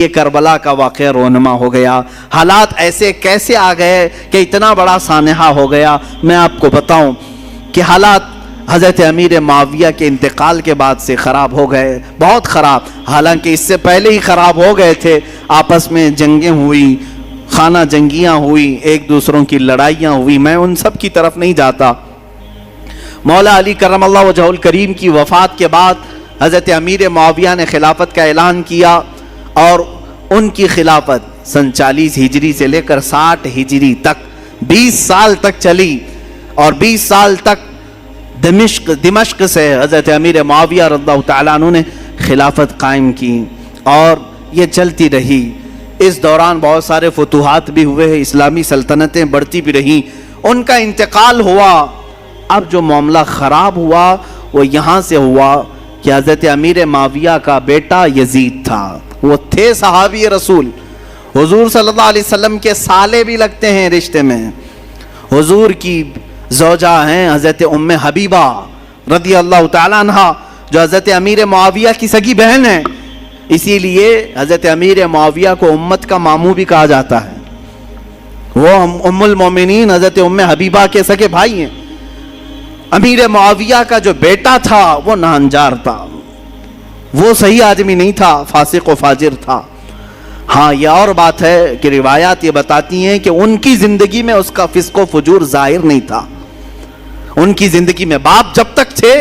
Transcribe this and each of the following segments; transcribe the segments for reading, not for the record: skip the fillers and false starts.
یہ کربلا کا واقعہ رونما ہو گیا. حالات ایسے کیسے آ گئے کہ اتنا بڑا سانحہ ہو گیا؟ میں آپ کو بتاؤں کہ حالات حضرت امیر معاویہ کے انتقال کے بعد سے خراب ہو گئے، بہت خراب. حالانکہ اس سے پہلے ہی خراب ہو گئے تھے. آپس میں جنگیں ہوئی، خانہ جنگیاں ہوئی، ایک دوسروں کی لڑائیاں ہوئی. میں ان سب کی طرف نہیں جاتا. مولا علی کرم اللہ وجہہ الکریم کی وفات کے بعد حضرت امیر معاویہ نے خلافت کا اعلان کیا، اور ان کی خلافت سن 40 ہجری سے لے کر 60 ہجری تک 20 سال تک چلی. اور 20 سال تک دمشق سے حضرت امیر معاویہ رضی اللہ تعالیٰ عنہ نے خلافت قائم کی، اور یہ چلتی رہی. اس دوران بہت سارے فتوحات بھی ہوئے، اسلامی سلطنتیں بڑھتی بھی رہیں. ان کا انتقال ہوا. اب جو معاملہ خراب ہوا وہ یہاں سے ہوا کہ حضرت امیر معاویہ کا بیٹا یزید تھا. وہ تھے صحابی رسول، حضور صلی اللہ علیہ وسلم کے سالے بھی لگتے ہیں رشتے میں. حضور کی زوجہ ہیں حضرت ام حبیبہ رضی اللہ تعالیٰ عنہ، جو حضرت امیر معاویہ کی سگی بہن ہیں. اسی لیے حضرت امیر معاویہ کو امت کا ماموں بھی کہا جاتا ہے. وہ ام المومنین حضرت ام حبیبہ کے سگے بھائی ہیں. امیر معاویہ کا جو بیٹا تھا وہ ناہنجار تھا، وہ صحیح آدمی نہیں تھا، فاسق و فاجر تھا. ہاں یہ اور بات ہے کہ روایات یہ بتاتی ہیں کہ ان کی زندگی میں اس کا فسق و فجور ظاہر نہیں تھا. ان کی زندگی میں باپ جب تک تھے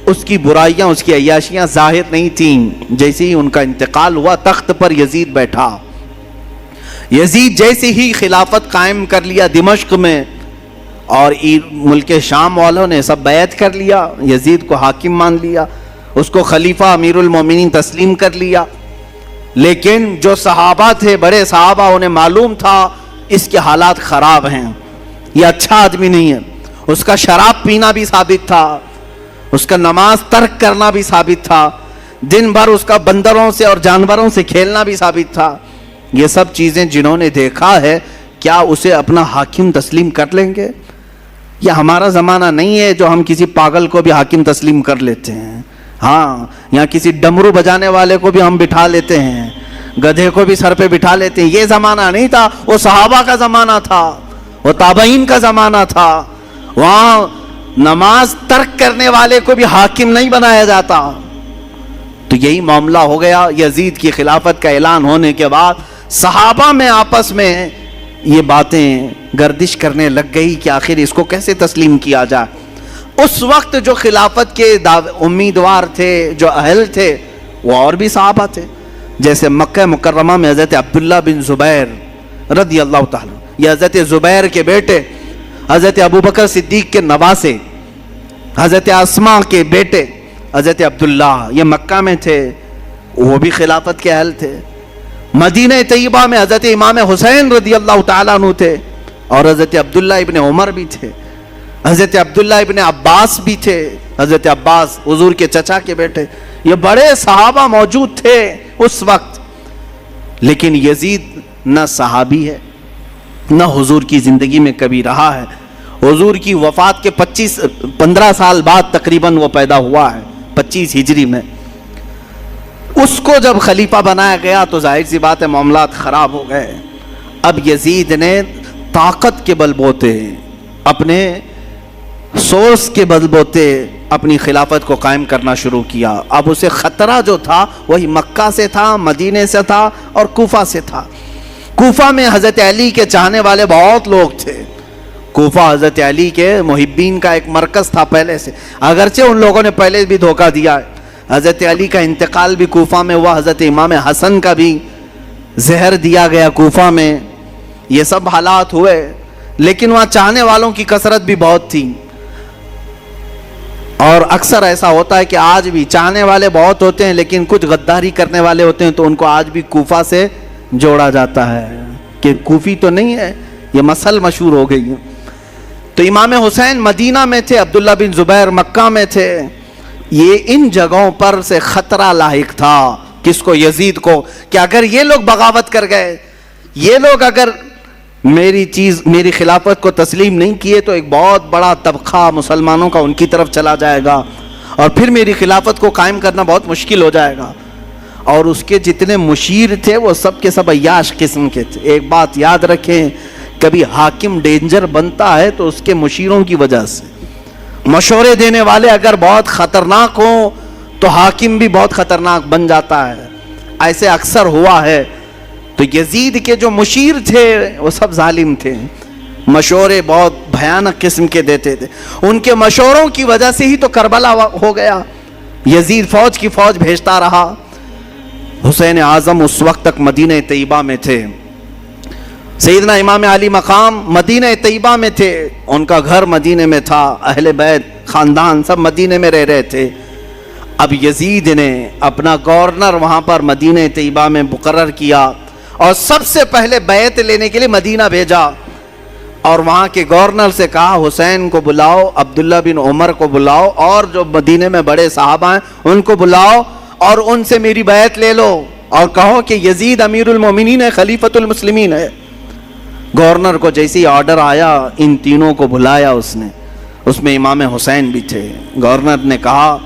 اس کی برائیاں، اس کی عیاشیاں ظاہر نہیں تھیں. جیسے ہی ان کا انتقال ہوا تخت پر یزید بیٹھا. یزید جیسے ہی خلافت قائم کر لیا دمشق میں، اور ملک شام والوں نے سب بیعت کر لیا، یزید کو حاکم مان لیا، اس کو خلیفہ امیر المومنین تسلیم کر لیا. لیکن جو صحابہ تھے، بڑے صحابہ، انہیں معلوم تھا اس کے حالات خراب ہیں، یہ اچھا آدمی نہیں ہے. اس کا شراب پینا بھی ثابت تھا، اس کا نماز ترک کرنا بھی ثابت تھا، دن بھر اس کا بندروں سے اور جانوروں سے کھیلنا بھی ثابت تھا. یہ سب چیزیں جنہوں نے دیکھا ہے، کیا اسے اپنا حاکم تسلیم کر لیں گے؟ یہ ہمارا زمانہ نہیں ہے جو ہم کسی پاگل کو بھی حاکم تسلیم کر لیتے ہیں. ہاں یہاں کسی ڈمرو بجانے والے کو بھی ہم بٹھا لیتے ہیں، گدھے کو بھی سر پہ بٹھا لیتے ہیں. یہ زمانہ نہیں تھا، وہ صحابہ کا زمانہ تھا، وہ تابعین کا زمانہ تھا. وہاں نماز ترک کرنے والے کو بھی حاکم نہیں بنایا جاتا. تو یہی معاملہ ہو گیا. یزید کی خلافت کا اعلان ہونے کے بعد صحابہ میں آپس میں یہ باتیں گردش کرنے لگ گئی کہ آخر اس کو کیسے تسلیم کیا جائے. اس وقت جو خلافت کے امیدوار تھے، جو اہل تھے، وہ اور بھی صحابہ تھے. جیسے مکہ مکرمہ میں حضرت عبداللہ بن زبیر رضی اللہ تعالیٰ، یہ حضرت زبیر کے بیٹے، حضرت ابوبکر صدیق کے نواسے، حضرت اسماء کے بیٹے حضرت عبداللہ، یہ مکہ میں تھے، وہ بھی خلافت کے اہل تھے. مدینہ طیبہ میں حضرت امام حسین رضی اللہ تعالیٰ عنہ تھے، اور حضرت عبداللہ ابن عمر بھی تھے، حضرت عبداللہ ابن عباس بھی تھے. حضرت عباس حضور کے چچا کے بیٹے. یہ بڑے صحابہ موجود تھے اس وقت. لیکن یزید نہ صحابی ہے، نہ حضور کی زندگی میں کبھی رہا ہے. حضور کی وفات کے 15 سال بعد تقریباً وہ پیدا ہوا ہے، 25 ہجری میں. اس کو جب خلیفہ بنایا گیا تو ظاہر سی بات ہے معاملات خراب ہو گئے. اب یزید نے طاقت کے بل بوتے، اپنے سورس کے بل بوتے اپنی خلافت کو قائم کرنا شروع کیا. اب اسے خطرہ جو تھا وہی مکہ سے تھا، مدینے سے تھا، اور کوفہ سے تھا. کوفہ میں حضرت علی کے چاہنے والے بہت لوگ تھے. کوفہ حضرت علی کے محبین کا ایک مرکز تھا پہلے سے، اگرچہ ان لوگوں نے پہلے بھی دھوکہ دیا. حضرت علی کا انتقال بھی کوفہ میں ہوا، حضرت امام حسن کا بھی زہر دیا گیا کوفہ میں. یہ سب حالات ہوئے، لیکن وہاں چاہنے والوں کی کثرت بھی بہت تھی. اور اکثر ایسا ہوتا ہے کہ آج بھی چاہنے والے بہت ہوتے ہیں، لیکن کچھ غداری کرنے والے ہوتے ہیں، تو ان کو آج بھی کوفہ سے جوڑا جاتا ہے کہ کوفی تو نہیں ہے. یہ مسل مشہور ہو گئی ہے. تو امام حسین مدینہ میں تھے، عبداللہ بن زبیر مکہ میں تھے. یہ ان جگہوں پر سے خطرہ لاحق تھا کس کو؟ یزید کو، کہ اگر یہ لوگ بغاوت کر گئے، یہ لوگ اگر میری خلافت کو تسلیم نہیں کیے، تو ایک بہت بڑا طبقہ مسلمانوں کا ان کی طرف چلا جائے گا، اور پھر میری خلافت کو قائم کرنا بہت مشکل ہو جائے گا. اور اس کے جتنے مشیر تھے وہ سب کے سب عیاش قسم کے تھے. ایک بات یاد رکھیں, کبھی حاکم ڈینجر بنتا ہے تو اس کے مشیروں کی وجہ سے. مشورے دینے والے اگر بہت خطرناک ہوں تو حاکم بھی بہت خطرناک بن جاتا ہے. ایسے اکثر ہوا ہے. تو یزید کے جو مشیر تھے وہ سب ظالم تھے, مشورے بہت بھیانک قسم کے دیتے تھے. ان کے مشوروں کی وجہ سے ہی تو کربلا ہو گیا. یزید فوج کی فوج بھیجتا رہا. حسین اعظم اس وقت تک مدینہ طیبہ میں تھے. سیدنا امام علی مقام مدینہ طیبہ میں تھے, ان کا گھر مدینہ میں تھا, اہل بیت خاندان سب مدینہ میں رہ رہے تھے. اب یزید نے اپنا گورنر وہاں پر مدینہ طیبہ میں مقرر کیا اور سب سے پہلے بیعت لینے کے لیے مدینہ بھیجا, اور وہاں کے گورنر سے کہا حسین کو بلاؤ, عبداللہ بن عمر کو بلاؤ, اور جو مدینہ میں بڑے صحابہ ہیں ان کو بلاؤ اور ان سے میری بیعت لے لو, اور کہو کہ یزید امیر المومنین ہے, خلیفۃ المسلمین ہے. گورنر کو جیسے آرڈر آیا ان تینوں کو بلایا اس نے, اس میں امام حسین بھی تھے. گورنر نے کہا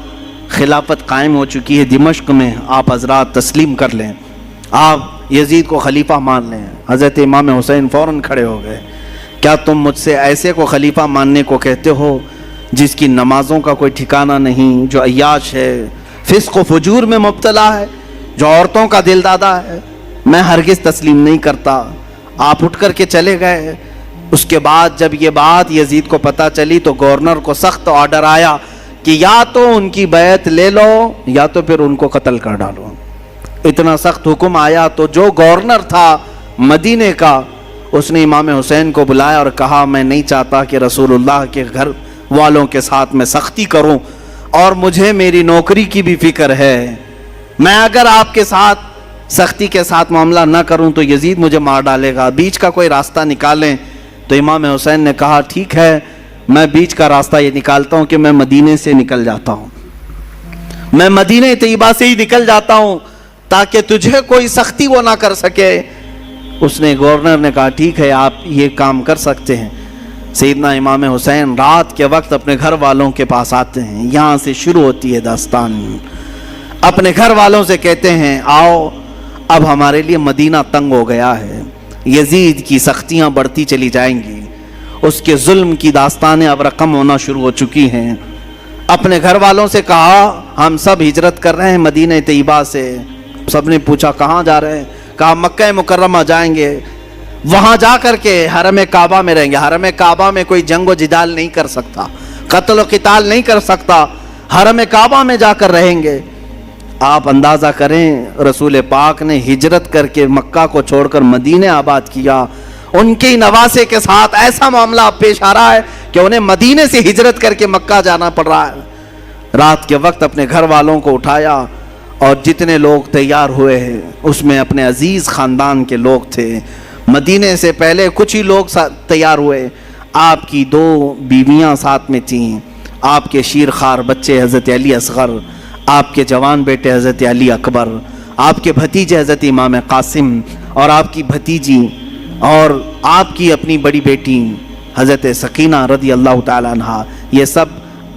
خلافت قائم ہو چکی ہے دمشق میں, آپ حضرات تسلیم کر لیں, آپ یزید کو خلیفہ مان لیں. حضرت امام حسین فوراً کھڑے ہو گئے. کیا تم مجھ سے ایسے کو خلیفہ ماننے کو کہتے ہو جس کی نمازوں کا کوئی ٹھکانہ نہیں, جو عیاش ہے, فسق و فجور میں مبتلا ہے, جو عورتوں کا دل دادا ہے؟ میں ہرگز تسلیم نہیں کرتا. آپ اٹھ کر کے چلے گئے. اس کے بعد جب یہ بات یزید کو پتہ چلی تو گورنر کو سخت آرڈر آیا کہ یا تو ان کی بیعت لے لو یا تو پھر ان کو قتل کر ڈالو. اتنا سخت حکم آیا تو جو گورنر تھا مدینے کا اس نے امام حسین کو بلایا اور کہا میں نہیں چاہتا کہ رسول اللہ کے گھر والوں کے ساتھ میں سختی کروں, اور مجھے میری نوکری کی بھی فکر ہے. میں اگر آپ کے ساتھ سختی کے ساتھ معاملہ نہ کروں تو یزید مجھے مار ڈالے گا, بیچ کا کوئی راستہ نکالیں. تو امام حسین نے کہا ٹھیک ہے, میں بیچ کا راستہ یہ نکالتا ہوں کہ میں مدینے سے نکل جاتا ہوں, میں مدینہ طیبہ سے ہی نکل جاتا ہوں تاکہ تجھے کوئی سختی وہ نہ کر سکے. اس نے گورنر نے کہا ٹھیک ہے آپ یہ کام کر سکتے ہیں. سیدنا امام حسین رات کے وقت اپنے گھر والوں کے پاس آتے ہیں. یہاں سے شروع ہوتی ہے داستان. اپنے گھر والوں سے کہتے ہیں آؤ اب ہمارے لیے مدینہ تنگ ہو گیا ہے, یزید کی سختیاں بڑھتی چلی جائیں گی, اس کے ظلم کی داستانیں اب رقم ہونا شروع ہو چکی ہیں. اپنے گھر والوں سے کہا ہم سب ہجرت کر رہے ہیں مدینہ طیبہ سے. سب نے پوچھا کہاں جا رہے ہیں؟ کہا مکہ مکرمہ جائیں گے, وہاں جا کر کے حرم کعبہ میں رہیں گے. حرم کعبہ میں کوئی جنگ و جدال نہیں کر سکتا, قتل و قتال نہیں کر سکتا, حرم کعبہ میں جا کر رہیں گے. آپ اندازہ کریں رسول پاک نے ہجرت کر کے مکہ کو چھوڑ کر مدینہ آباد کیا. ان کے نواسے کے ساتھ ایسا معاملہ پیش آ رہا ہے کہ انہیں مدینے سے ہجرت کر کے مکہ جانا پڑ رہا ہے. رات کے وقت اپنے گھر والوں کو اٹھایا اور جتنے لوگ تیار ہوئے ہیں اس میں اپنے عزیز خاندان کے لوگ تھے. مدینے سے پہلے کچھ ہی لوگ تیار ہوئے. آپ کی 2 بیویاں ساتھ میں تھیں, آپ کے شیرخوار بچے حضرت علی اصغر, آپ کے جوان بیٹے حضرت علی اکبر, آپ کے بھتیجے حضرت امام قاسم, اور آپ کی بھتیجی, اور آپ کی اپنی بڑی بیٹی حضرت سکینہ رضی اللہ تعالیٰ عنہ. یہ سب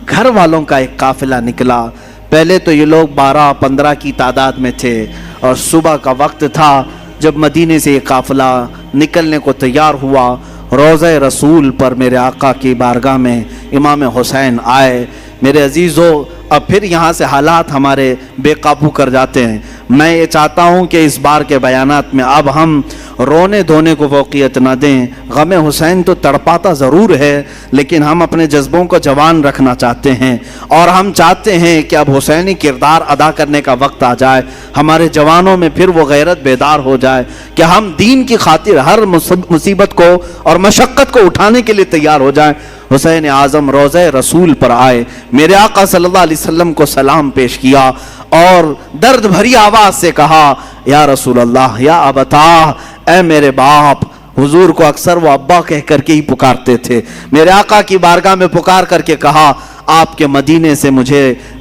گھر والوں کا ایک قافلہ نکلا. پہلے تو یہ لوگ 12-15 کی تعداد میں تھے, اور صبح کا وقت تھا جب مدینے سے یہ قافلہ نکلنے کو تیار ہوا. روضہ رسول پر میرے آقا کی بارگاہ میں امام حسین آئے. میرے عزیزو اب پھر یہاں سے حالات ہمارے بے قابو کر جاتے ہیں. میں یہ چاہتا ہوں کہ اس بار کے بیانات میں اب ہم رونے دھونے کو فوقیت نہ دیں. غم حسین تو تڑپاتا ضرور ہے لیکن ہم اپنے جذبوں کو جوان رکھنا چاہتے ہیں, اور ہم چاہتے ہیں کہ اب حسینی کردار ادا کرنے کا وقت آ جائے. ہمارے جوانوں میں پھر وہ غیرت بیدار ہو جائے کہ ہم دین کی خاطر ہر مصیبت کو اور مشقت کو اٹھانے کے لیے تیار ہو جائیں. حسین اعظم روضہ رسول پر آئے, میرے آقا صلی اللہ علیہ وسلم کو سلام پیش کیا اور درد بھری آواز سے کہا یا رسول اللہ, یا ابتا, اے میرے باپ. حضور کو اکثر وہ ابا کہہ کر کے ہی پکارتے تھے. میرے آقا کی بارگاہ میں پکار کر کے کہا آپ کے مدینے سے مجھے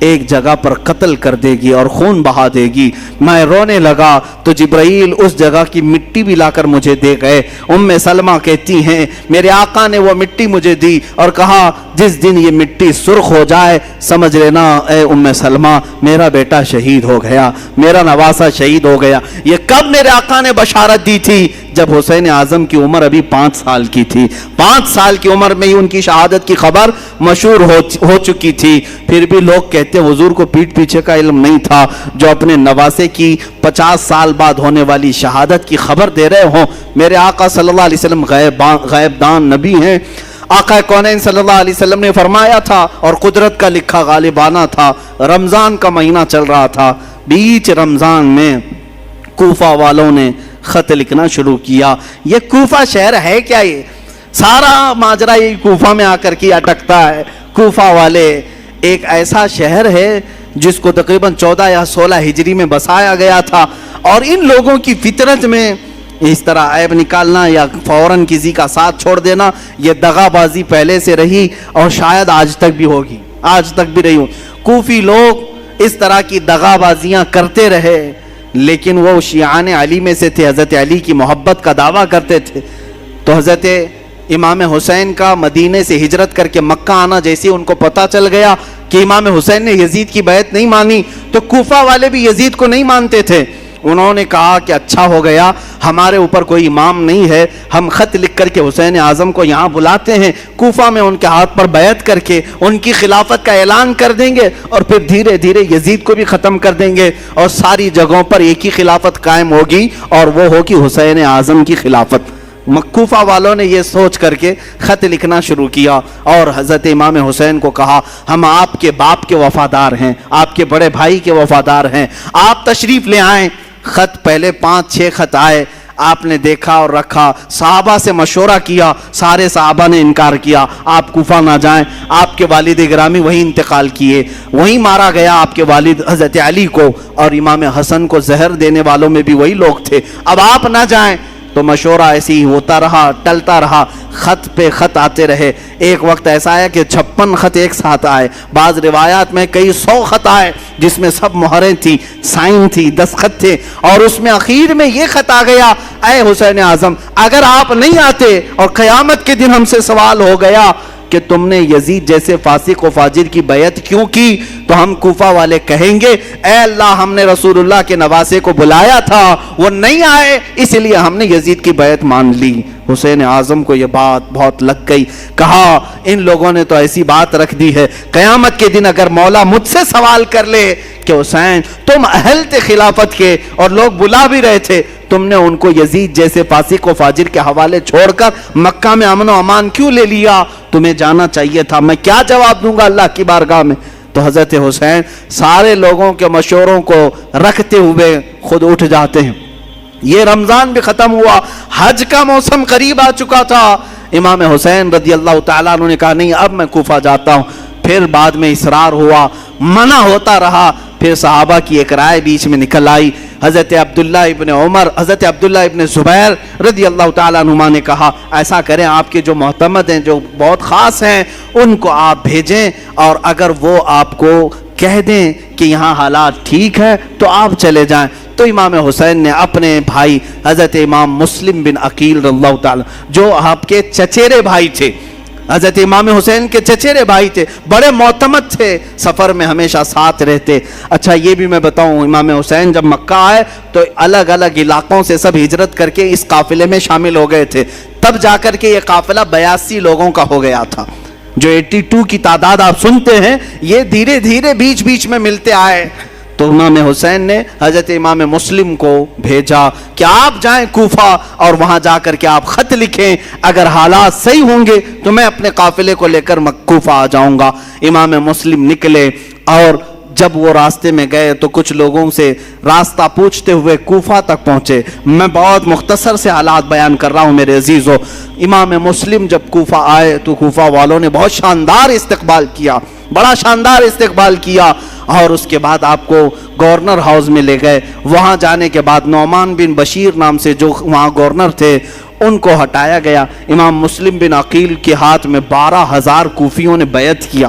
ایک جگہ پر قتل کر دے گی اور خون بہا دے گی۔ میں رونے لگا تو جبرائیل اس جگہ کی مٹی بھی لا کر مجھے دے گئے۔ سلمہ کہتی ہیں میرے آقا نے وہ مٹی مجھے دی اور کہا جس دن یہ مٹی سرخ ہو جائے سمجھ لینا اے سلمہ میرا بیٹا شہید ہو گیا، میرا نواسہ شہید ہو گیا۔ یہ کب میرے آقا نے بشارت دی تھی؟ جب حسین اعظم کی عمر ابھی 5 سال کی تھی۔ 5 سال کی عمر میں ہی ان کی شہادت کی خبر مشہور ہو چکی تھی۔ پھر بھی لوگ کہتے حضور کو پیٹھ پیچھے کا علم نہیں تھا، جو اپنے نواسے کی 50 سال بعد ہونے والی شہادت کی خبر دے رہے ہوں۔ میرے آقا صلی اللہ علیہ وسلم غیب دان نبی ہیں۔ آقا کونین صلی اللہ علیہ وسلم نے فرمایا تھا اور قدرت کا لکھا غالبانہ تھا، رمضان کا مہینہ چل رہا تھا، بیچ رمضان میں کوفہ والوں نے خط لکھنا شروع کیا۔ یہ کوفہ شہر ہے کیا؟ یہ سارا ماجرا یہ کوفہ میں آ کر کے اٹکتا ہے۔ کوفہ والے ایک ایسا شہر ہے جس کو تقریباً 14 یا 16 ہجری میں بسایا گیا تھا، اور ان لوگوں کی فطرت میں اس طرح عیب نکالنا یا فوراً کسی کا ساتھ چھوڑ دینا یہ دغا بازی پہلے سے رہی اور شاید آج تک بھی ہوگی، آج تک بھی رہی ہو۔ کوفی لوگ اس طرح کی دغا بازیاں کرتے رہے، لیکن وہ شیعان علی میں سے تھے، حضرت علی کی محبت کا دعویٰ کرتے تھے۔ تو حضرت امام حسین کا مدینے سے ہجرت کر کے مکہ آنا جیسے ان کو پتہ چل گیا کہ امام حسین نے یزید کی بیعت نہیں مانی، تو کوفہ والے بھی یزید کو نہیں مانتے تھے۔ انہوں نے کہا کہ اچھا ہو گیا ہمارے اوپر کوئی امام نہیں ہے، ہم خط لکھ کر کے حسین اعظم کو یہاں بلاتے ہیں، کوفہ میں ان کے ہاتھ پر بیعت کر کے ان کی خلافت کا اعلان کر دیں گے، اور پھر دھیرے دھیرے یزید کو بھی ختم کر دیں گے، اور ساری جگہوں پر ایک ہی خلافت قائم ہوگی، اور وہ ہوگی حسین اعظم کی خلافت۔ کوفہ والوں نے یہ سوچ کر کے خط لکھنا شروع کیا اور حضرت امام حسین کو کہا ہم آپ کے باپ کے وفادار ہیں، آپ کے بڑے بھائی کے وفادار ہیں، آپ تشریف لے آئیں۔ خط پہلے 5-6 خط آئے، آپ نے دیکھا اور رکھا، صحابہ سے مشورہ کیا، سارے صحابہ نے انکار کیا، آپ کوفہ نہ جائیں۔ آپ کے والد گرامی وہیں انتقال کیے، وہیں مارا گیا آپ کے والد حضرت علی کو، اور امام حسن کو زہر دینے والوں میں بھی وہی لوگ تھے، اب آپ نہ جائیں۔ تو مشورہ ایسے ہی ہوتا رہا، ٹلتا رہا، خط پہ خط آتے رہے۔ ایک وقت ایسا آیا کہ 56 خط ایک ساتھ آئے، بعض روایات میں کئی 100 خط آئے جس میں سب مہریں تھی، سائن تھی، دستخط تھے، اور اس میں اخیر میں یہ خط آ گیا اے حسین اعظم اگر آپ نہیں آتے اور قیامت کے دن ہم سے سوال ہو گیا کہ تم نے یزید جیسے فاسق و فاجر کی بیعت کیوں کی، تو ہم کوفہ والے کہیں گے اے اللہ ہم نے رسول اللہ کے نواسے کو بلایا تھا، وہ نہیں آئے، اس لیے ہم نے یزید کی بیعت مان لی۔ حسین اعظم کو یہ بات بہت لگ گئی، کہا ان لوگوں نے تو ایسی بات رکھ دی ہے، قیامت کے دن اگر مولا مجھ سے سوال کر لے کہ حسین تم اہل تھے خلافت کے اور لوگ بلا بھی رہے تھے، تم نے ان کو یزید جیسے فاسق و فاجر کے حوالے چھوڑ کر مکہ میں امن و امان کیوں لے لیا؟ تمہیں جانا چاہیے تھا، میں کیا جواب دوں گا اللہ کی بارگاہ میں؟ تو حضرت حسین سارے لوگوں کے مشوروں کو رکھتے ہوئے خود اٹھ جاتے ہیں۔ یہ رمضان بھی ختم ہوا، حج کا موسم قریب آ چکا تھا، امام حسین رضی اللہ تعالیٰ عنہ نے کہا نہیں اب میں کوفہ جاتا ہوں۔ پھر بعد میں اصرار ہوا، منع ہوتا رہا، پھر صحابہ کی ایک رائے بیچ میں نکل آئی۔ حضرت عبداللہ ابن عمر، حضرت عبداللہ ابن زبیر رضی اللہ تعالیٰ عنہما نے کہا ایسا کریں آپ کے جو معتمد ہیں جو بہت خاص ہیں ان کو آپ بھیجیں، اور اگر وہ آپ کو کہہ دیں کہ یہاں حالات ٹھیک ہے تو آپ چلے جائیں۔ تو امام حسین نے اپنے بھائی حضرت امام مسلم بن عقیل رضی اللہ تعالیٰ جو آپ کے چچیرے بھائی تھے، حضرت امام حسین کے چچیرے بھائی تھے، بڑے معتمد تھے، سفر میں ہمیشہ ساتھ رہتے۔ اچھا یہ بھی میں بتاؤں امام حسین جب مکہ آئے تو الگ الگ علاقوں سے سب ہجرت کر کے اس قافلے میں شامل ہو گئے تھے، تب جا کر کے یہ قافلہ 82 لوگوں کا ہو گیا تھا۔ جو 82 کی تعداد آپ سنتے ہیں یہ دھیرے دھیرے بیچ بیچ میں ملتے آئے۔ تو امام حسین نے حضرت امام مسلم کو بھیجا کہ آپ جائیں کوفہ اور وہاں جا کر کے آپ خط لکھیں، اگر حالات صحیح ہوں گے تو میں اپنے قافلے کو لے کر کوفہ آ جاؤں گا۔ امام مسلم نکلے اور جب وہ راستے میں گئے تو کچھ لوگوں سے راستہ پوچھتے ہوئے کوفہ تک پہنچے۔ میں بہت مختصر سے حالات بیان کر رہا ہوں میرے عزیزو۔ امام مسلم جب کوفہ آئے تو کوفہ والوں نے بہت شاندار استقبال کیا، بڑا شاندار استقبال کیا، اور اس کے بعد آپ کو گورنر ہاؤس میں لے گئے۔ وہاں جانے کے بعد نعمان بن بشیر نام سے جو وہاں گورنر تھے ان کو ہٹایا گیا۔ امام مسلم بن عقیل کے ہاتھ میں 12,000 کوفیوں نے بیعت کیا،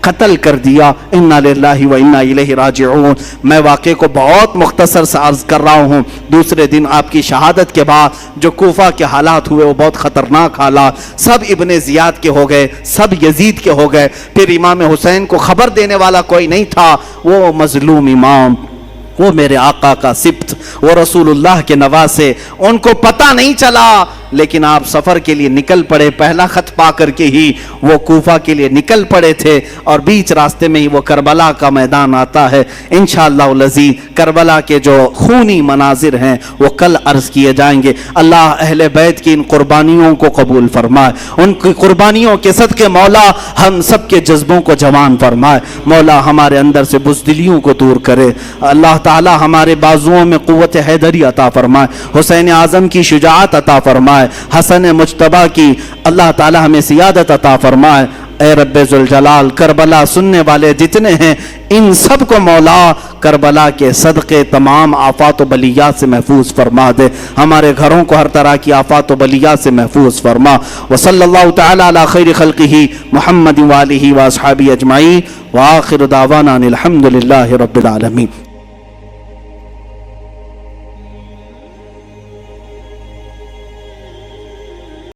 قتل کر دیا۔ انا للہ و انا الیہ راجعون۔ میں واقعے کو بہت مختصر سے عرض کر رہا ہوں۔ دوسرے دن آپ کی شہادت کے بعد جو کوفہ کے حالات ہوئے وہ بہت خطرناک حالات، سب ابن زیاد کے ہو گئے، سب یزید کے ہو گئے۔ پھر امام حسین کو خبر دینے والا کوئی نہیں تھا، وہ مظلوم امام، وہ میرے آقا کا سبط، وہ رسول اللہ کے نواسے، ان کو پتہ نہیں چلا، لیکن آپ سفر کے لیے نکل پڑے۔ پہلا خط پا کر کے ہی وہ کوفہ کے لیے نکل پڑے تھے، اور بیچ راستے میں ہی وہ کربلا کا میدان آتا ہے۔ انشاءاللہ العزیز کربلا کے جو خونی مناظر ہیں وہ کل عرض کیے جائیں گے۔ اللہ اہل بیت کی ان قربانیوں کو قبول فرمائے، ان کی قربانیوں کے صدقے مولا ہم سب کے جذبوں کو جوان فرمائے، مولا ہمارے اندر سے بزدلیوں کو دور کرے، اللہ تعالی ہمارے بازوؤں میں قوت حیدری عطا فرمائے، حسین اعظم کی شجاعت عطا فرمائے، حسن مجتبی کی اللہ تعالی ہمیں سیادت عطا فرمائے۔ اے رب ذوالجلال، کربلا سننے والے جتنے ہیں ان سب کو مولا کربلا کے صدقے تمام آفات و بلیات سے محفوظ فرما دے، ہمارے گھروں کو ہر طرح کی آفات و بلیات سے محفوظ فرما۔ وصلی اللہ تعالی علی خیر خلقہ محمد وآلہ واصحابہ اجمعین، وآخر دعوانا الحمد للہ رب العالمین۔